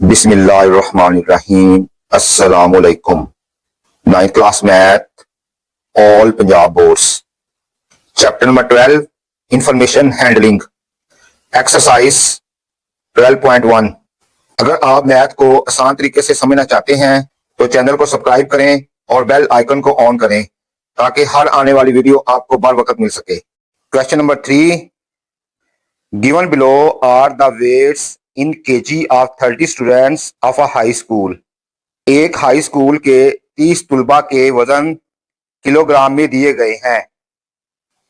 बिस्मिल्लाहिर्रहमानिर्रहीम। अस्सलामुअलैकुम। 9th class math, all Punjab boards, chapter number 12, information handling, exercise 12.1। अगर आप मैथ को आसान तरीके से समझना चाहते हैं तो चैनल को सब्सक्राइब करें और बेल आइकन को ऑन करें ताकि हर आने वाली वीडियो आपको बर वक्त मिल सके। Question number 3, given below are the weights in kg of 30 students of a high school. एक हाई स्कूल के 30 तुलबा के वजन किलोग्राम में दिए गए हैं।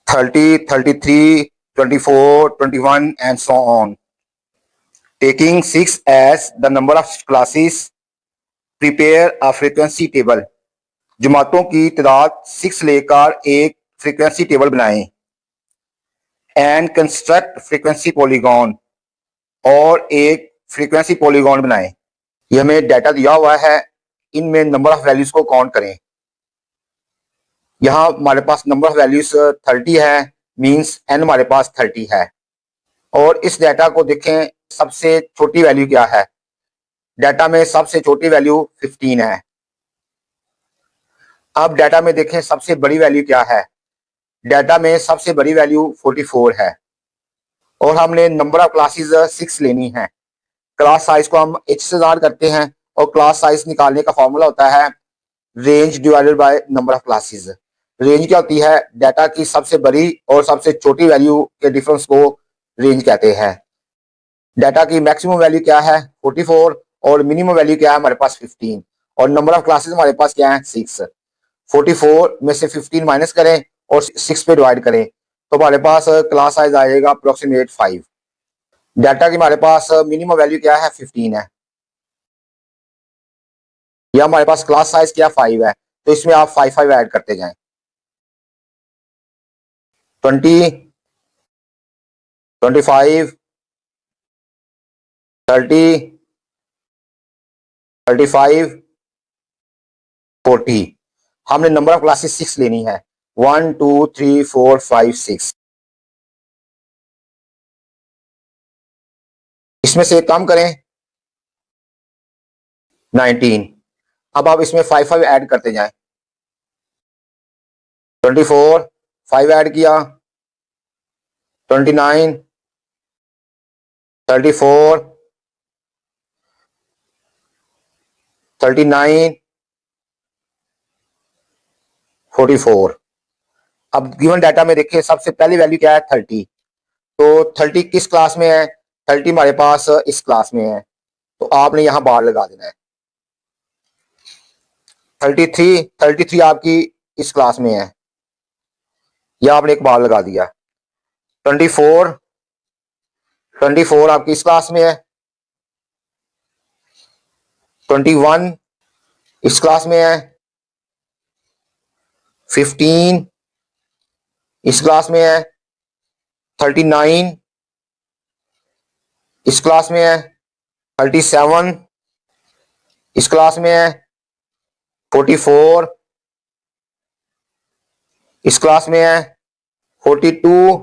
30, 33, 24, 21 and so on. Taking 6 as the number of classes, prepare a frequency table. जमातों की तादाद 6 लेकर एक फ्रीक्वेंसी टेबल बनाएं। एंड कंस्ट्रक्ट फ्रीक्वेंसी पॉलीगॉन, और एक फ्रीक्वेंसी पॉलीगॉन बनाएं। ये हमें डाटा दिया हुआ है, इनमें नंबर ऑफ वैल्यूज को काउंट करें। यहाँ हमारे पास नंबर ऑफ वैल्यूज 30 है, मींस n हमारे पास 30 है। और इस डाटा को देखें, सबसे छोटी वैल्यू क्या है। डाटा में सबसे छोटी वैल्यू 15 है। अब डाटा में देखें सबसे बड़ी वैल्यू क्या है। डाटा में सबसे बड़ी वैल्यू 44 है। और हमने नंबर ऑफ क्लासेस 6 लेनी है। क्लास साइज को हम h से ज़ाहिर करते हैं और क्लास साइज निकालने का फॉर्मूला होता है range divided by number of classes. Range क्या होती है, डाटा की सबसे बड़ी और सबसे छोटी वैल्यू के डिफरेंस को रेंज कहते हैं। डाटा की मैक्सिमम वैल्यू क्या है 44 और मिनिमम वैल्यू क्या है हमारे पास 15 और नंबर ऑफ क्लासेस हमारे पास क्या है 6। 44 में से 15 माइनस करें और 6 पे डिवाइड करें तो हमारे पास क्लास साइज आएगा अप्रोक्सीमेट 5। डाटा की हमारे पास मिनिमम वैल्यू क्या है 15 है, या हमारे पास क्लास साइज क्या 5 है, तो इसमें आप 5 ऐड करते जाएं। 20, 25, 30, 35, 40। हमने नंबर ऑफ क्लासेस 6 लेनी है। 1, 2, 3, 4, 5, 6। इसमें से कम करें 19। अब आप इसमें 5 ऐड करते जाएं। 24, 5 ऐड किया, 29, 34, 39, 44। अब गिवन डाटा में देखिए सबसे पहली वैल्यू क्या है 30। तो 30 किस क्लास में है, 30 हमारे पास इस क्लास में है, तो आपने यहां बार लगा देना है। 33 आपकी इस क्लास में है, या आपने एक बार लगा दिया। 24 आपकी इस क्लास में है। 21 इस क्लास में है। 15 इस क्लास में है। 39 इस क्लास में है। 37 इस क्लास में है। 44 इस क्लास में है। 42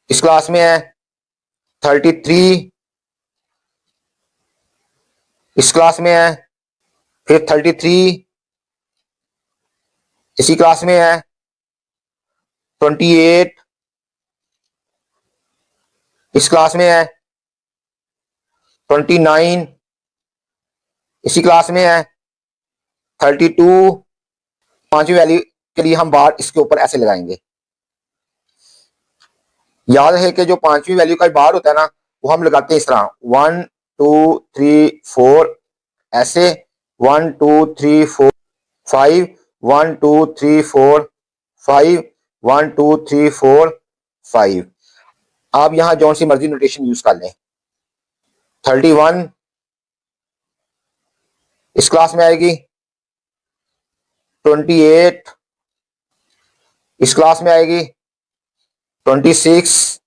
इस क्लास में है। 33 इस क्लास में है। फिर 33 इसी क्लास में है। 28 इस क्लास में है। 29 इसी क्लास में है। 32 पांचवी वैल्यू के लिए हम बार इसके ऊपर ऐसे लगाएंगे। याद है कि जो पांचवी वैल्यू का बार होता है ना, वो हम लगाते हैं इस तरह 1, 2, 3, 4 ऐसे। 1, 2, 3, 4, 5, 1, 2, 3, 4, 5, 1, 2, 3, 4, 5। आप यहां जौन सी मर्जी नोटेशन यूज कर लें। 31 इस क्लास में आएगी। 28 इस क्लास में आएगी। 26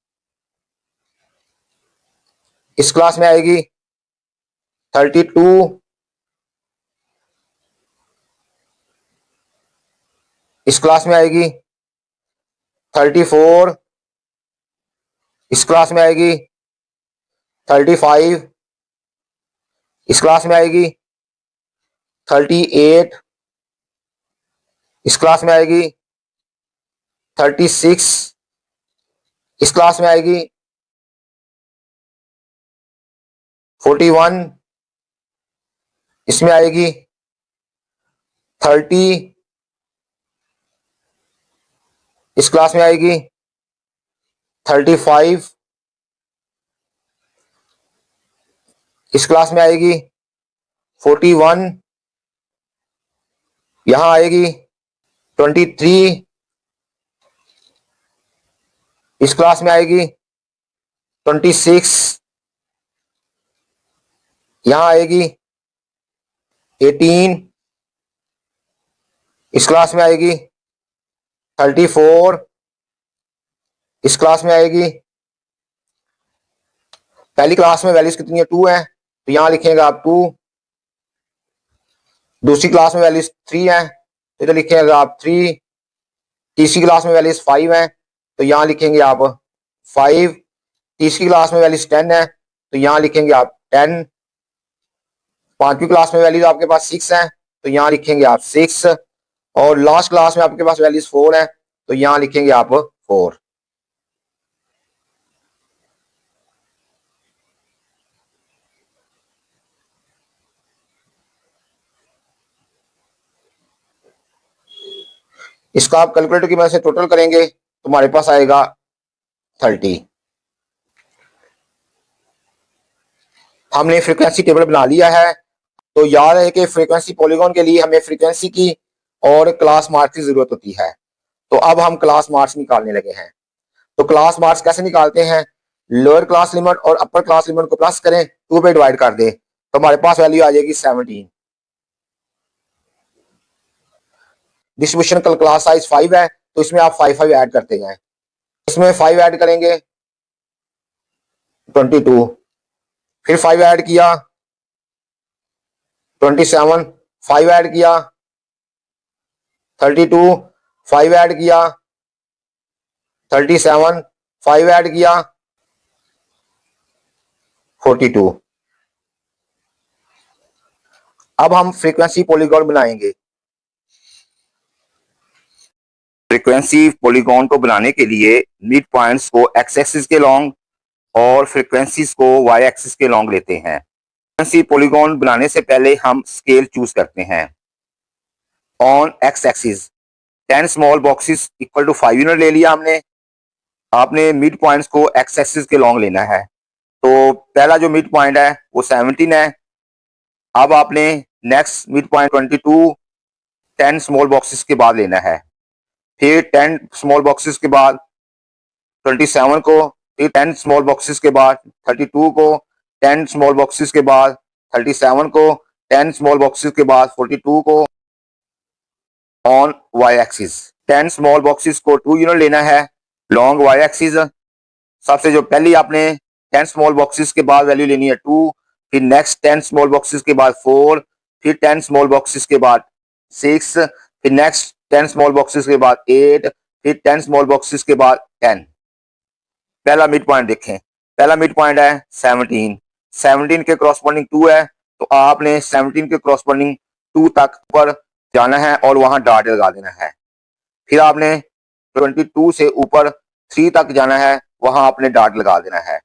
इस क्लास में आएगी। 32 इस क्लास में आएगी। 34 इस क्लास में आएगी। 35 इस क्लास में आएगी 38, इस क्लास में आएगी 36, इस क्लास में आएगी 41, इसमें आएगी 30, इस क्लास में आएगी 35, इस क्लास में आएगी 41, यहां आएगी 23, इस क्लास में आएगी 26, यहां आएगी 18, इस क्लास में आएगी 34, इस क्लास में आएगी, पहली क्लास में वैल्यूज कितनी है 2 है तो यहां लिखेंगे आप 2, दूसरी क्लास में वैल्यूज 3 है तो इधर लिखेंगे आप 3, तीसरी क्लास में वैल्यूज 5 है तो यहां लिखेंगे आप 5, तीसरी क्लास में वैल्यूज 10 है तो यहां लिखेंगे आप 10, पांचवी क्लास में वैल्यूज आपके पास 6 है तो यहां लिखेंगे आप 6, और लास्ट क्लास में आपके पास वैल्यूज 4 है तो यहां लिखेंगे आप 4। इसका आप कैलकुलेटर की मदद से टोटल करेंगे तो हमारे पास आएगा 30। हमने फ्रीक्वेंसी टेबल बना लिया है, तो याद है कि फ्रीक्वेंसी पॉलीगॉन के लिए हमें फ्रीक्वेंसी की और क्लास मार्क्स की जरूरत होती है। तो अब हम क्लास मार्क्स निकालने लगे हैं। तो क्लास मार्क्स कैसे निकालते हैं, लोअर क्लास लिमिट और अपर क्लास लिमिट को प्लस करें, 2 पे डिवाइड कर दें तो हमारे पास वैल्यू आ जाएगी 17। डिस्ट्रीब्यूशन का क्लास साइज 5 है तो इसमें आप 5 5 ऐड करते हैं, इसमें 5 ऐड करेंगे 22, फिर 5 ऐड किया 27, 5 ऐड किया 32, 5 ऐड किया 37, 5 ऐड किया 42। अब हम फ्रीक्वेंसी पॉलीगॉन बनाएंगे। फ्रीक्वेंसी पॉलीगॉन को बनाने के लिए मिड पॉइंट्स को एक्स एक्सिस के लॉन्ग और फ्रीक्वेंसीज को वाई एक्सिस के लॉन्ग लेते हैं। फ्रीक्वेंसी पॉलीगॉन बनाने से पहले हम स्केल चूज करते हैं। On X axis 10 small boxes equal to 5 unit ले लिया हमने। आपने मिड पॉइंट्स को एक्स एक्सिस के लॉन्ग लेना है। तो पहला जो मिड पॉइंट है वो 17 है। अब आपने next mid point 22 10 small boxes के बाद लेना है, फिर 10 स्मॉल बॉक्सेस के बाद 27 को, फिर 10 स्मॉल बॉक्सेस के बाद 32 को, 10 स्मॉल बॉक्सेस के बाद 37 को, 10 स्मॉल बॉक्सेस के बाद 42 को। On Y axis 10 small boxes को 2 यूनिट लेना है। लॉन्ग वाई एक्सिस सबसे जो पहली आपने 10 स्मॉल बॉक्सेस के बाद वैल्यू लेनी है 2, फिर नेक्स्ट 10 स्मॉल बॉक्सेस के बाद 4, फिर 10 स्मॉल बॉक्सेस के बाद 6, फिर नेक्स्ट 10 स्मॉल बॉक्सेस के बाद 8, फिर 10 स्मॉल बॉक्सेस के बाद 10। पहला मिड पॉइंट देखें, पहला मिड पॉइंट है 17, 17 के क्रॉसपोंडिंग 2 है तो आपने 17 के क्रॉसपोंडिंग 2 तक पर जाना है और वहां डॉट लगा देना है। फिर आपने 22 से ऊपर 3 तक जाना है, वहां आपने डॉट लगा देना है।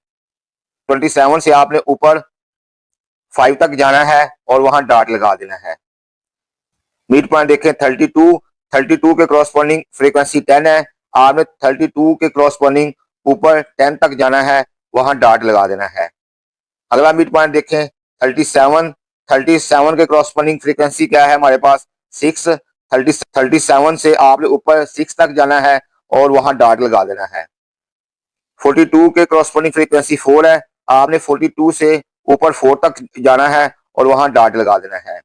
27 से आपने ऊपर 5 तक जाना है और वहां डॉट लगा देना है। मिड पॉइंट देखें 32, 32 के क्रॉसपोंडिंग फ्रीक्वेंसी 10 है, आपने 32 के क्रॉसपोंडिंग ऊपर 10 तक जाना है, वहां डॉट लगा देना है। अगला मिड पॉइंट देखें 37, 37 के क्रॉसपोंडिंग फ्रीक्वेंसी क्या है हमारे पास 6, 37 से आपने ऊपर 6 तक जाना है और वहां डॉट लगा देना है। 42 के क्रॉसपोंडिंग फ्रीक्वेंसी 4 है, आपने 42 से ऊपर 4 तक जाना है और वहां डॉट लगा देना है।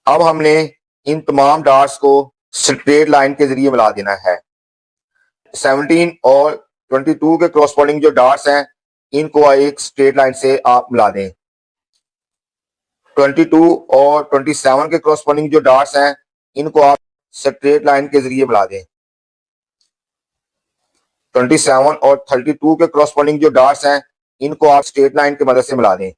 अब हमने इन तमाम डॉट्स को स्ट्रेट लाइन के जरिए मिला देना है। 17 और 22 के क्रॉसपोंडिंग जो डॉट्स हैं इनको एक स्ट्रेट लाइन से आप मिला दें। 22 और 27 के क्रॉसपोंडिंग जो डॉट्स हैं इनको आप स्ट्रेट लाइन के जरिए मिला दें। 27 और 32 के क्रॉसपोंडिंग जो डॉट्स हैं इनको आप स्ट्रेट लाइन की मदद से मिला दें।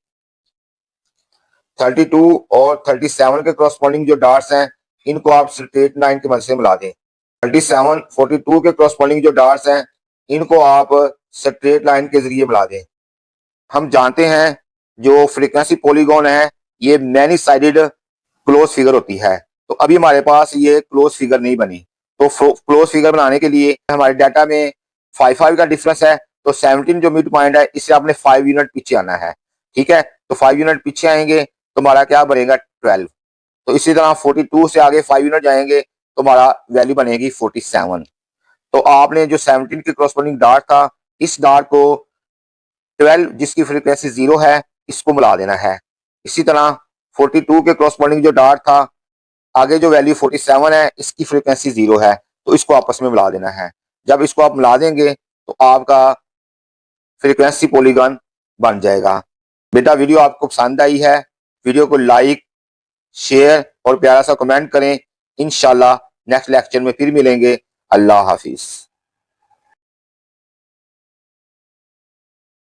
32 और 37 के क्रॉसपॉन्डिंग जो डार्ट्स हैं इनको आप स्ट्रेट लाइन की मदद से मिला दें। 37 42 के क्रॉसपॉन्डिंग जो डार्ट्स हैं इनको आप स्ट्रेट लाइन के जरिए मिला दें। हम जानते हैं जो फ्रीक्वेंसी पॉलीगॉन है ये मैनी साइडेड क्लोज फिगर होती है, तो अभी हमारे पास ये क्लोज फिगर नहीं बनी। तो क्लोज फिगर बनाने के लिए हमारे डाटा में 5 का डिफरेंस है, तो 17 जो मिड पॉइंट है इससे आपने 5 यूनिट पीछे आना है। ठीक है, तो 5 यूनिट पीछे आएंगे तो हमारा क्या बनेगा 12। तो इसी तरह 42 से आगे 5 यूनिट जाएंगे तो हमारा वैल्यू बनेगी 47। तो आपने जो 17 के क्रॉसपॉन्डिंग डार्ट था इस डार्ट को 12 जिसकी फ्रीक्वेंसी 0 है इसको मिला देना है। इसी तरह 42 के क्रॉसपॉन्डिंग जो डार्ट था आगे जो वैल्यू 47 है इसकी फ्रीक्वेंसी 0 है, तो इसको आपस में मिला देना है। जब इसको आप मिला देंगे तो आपका फ्रीक्वेंसी पॉलीगॉन बन जाएगा। बेटा वीडियो आपको पसंद आई है, वीडियो को लाइक शेयर और प्यारा सा कमेंट करें। इंशाल्लाह नेक्स्ट लेक्चर में फिर मिलेंगे। अल्लाह हाफिज।